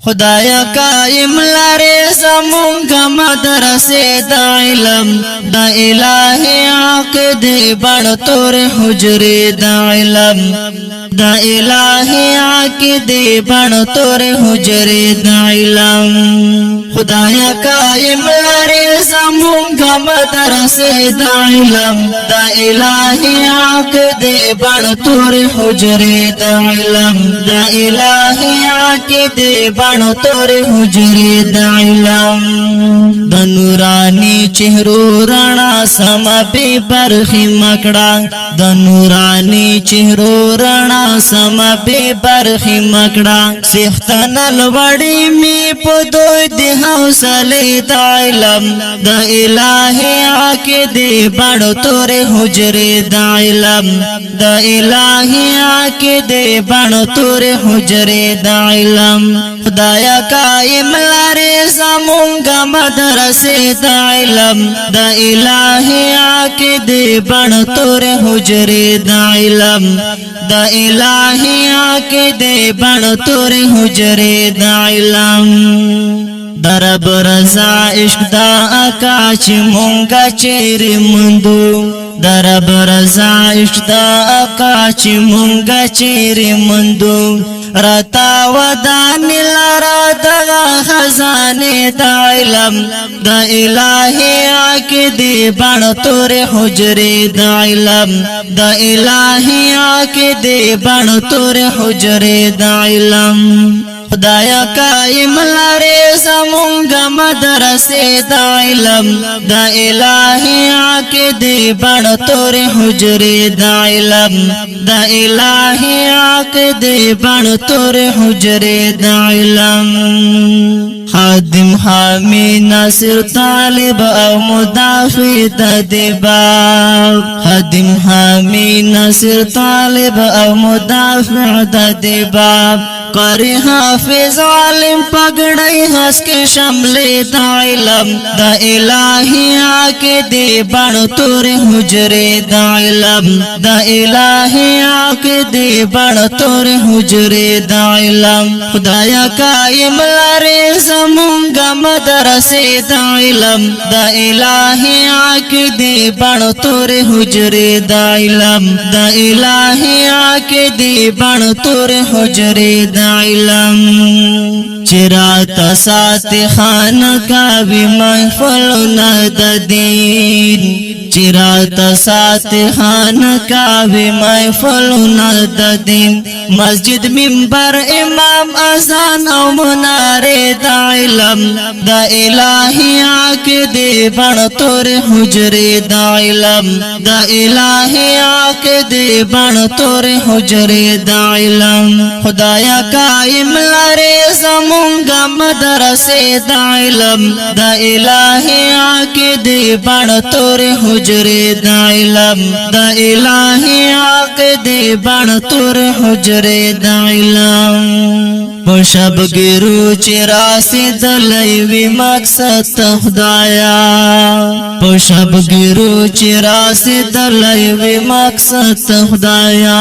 خدایا قائم لري زمونږ مدرسې د علم د الهي عقیدې بڼ تور حجرې د علم د الهي عقیدې بڼ تور حجرې د علم خدایا قائم لري زمونږ مدرسې د علم د الهي عقیدې بڼ تور حجرې د علم د الهي عقیدې بڼ تور حجرې د علم د نورانی چهرو رڼا سما بے برخی مکړه د نورانی چهرو رڼا سما بے برخی مکړه سختن لوړی می په دوی د حوصله د علم د الهي عقیدې بڼ تور حجرې د علم د الهي عقیدې بڼ تور حجرې د علم خدایا قائم لري زمونږ مدرسې د علم د الهي عقیدې بڼ تور حجرې د علم د الهي عقیدې بڼ تور حجرې د علم درب رضا عشق دا آقا چې مونږه چیرې مندو درب رضا عشق دا آقا چې مونږه چیرې مندو رتا ودان لرا دغا خزانه د علم د الهي عقیدې بڼ تور حجرې د علم د الهي عقیدې بڼ تور حجرې د علم خدایا قائم لري زمونږ مدرسې د علم د الهي عقیدې بڼ تور حجرې د علم د الهي عقیدې بڼ تور حجرې د علم خادم حامی ناصر طالب او مدافع د دباب خادم حامی ناصر طالب او مدافع د دباب قاری حافظ عالم پگڑی ہس کے شملے د علم د الہی عقیدې بڼ تور حجرې د علم د الہی عقیدې بڼ تور حجرې د علم خدایا قائم لري زمونږ مدرسې د علم د الہی عقیدې بڼ تور حجرې د علم د الہی عقیدې بڼ تور حجرې د علم چرات سات خان کا بھی محفل د دین چرات سات خان کا بھی محفل د دین مسجد منبر امام اذان او منارے د علم د الہی عقیدې بڼ تور حجرې د علم د الہی عقیدې بڼ تور حجرې د علم خدایا قائم لري زمونږ مدرسې د علم د الہی عقیدې بڼ تور حجرې د علم د الہی عقیدې بڼ تور حجرې د علم په شبګیرو چې راسېدلی وي مقصد ته خدایا په شبګیرو چې راسېدلی وي مقصد ته خدایا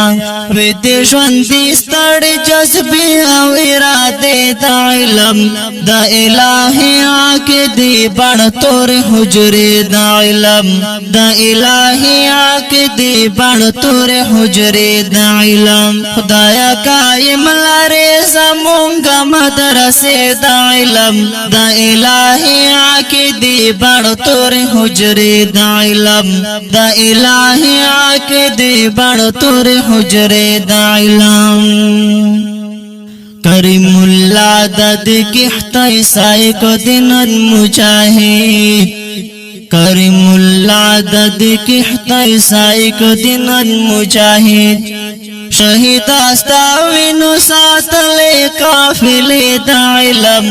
وي دې ژوندي ستړې جذبې او ارادې د علم د الہي عقیدې بڼ تور حجرې د علم د الہي عقیدې بڼ تور حجرې د علم خدایا قائم لري زمونږ مدرسې د علم د الہي عقیدې بڼ تور حجرې د علم د الہي عقیدې بڼ تور حجرې د علم کریم الله د کښتۍ سایق دینن مجاهد کریم الله د کښتۍ سایق دینن مجاهد شهید استاوینو ساتلې قافلې د علم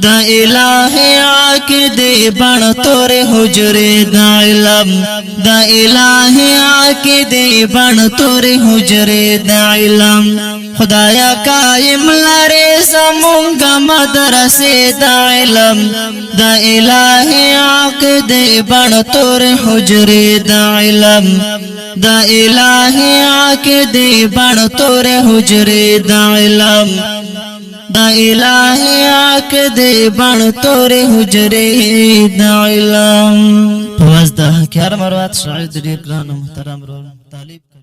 د الہی عقیدې بڼ تور حجرې د علم د الہی عقیدې بڼ تور حجرې د علم خدایا قائم لري زمونږ مدرسې د علم د الہی عقیدې بڼ تور حجرې د علم د الہی عقیدې بڼ تور حجرې د علم دا الہی آک دے بان تورے حجرے دا علم. پوز دا کیار مروات شاید دیر گران محترم رو طالب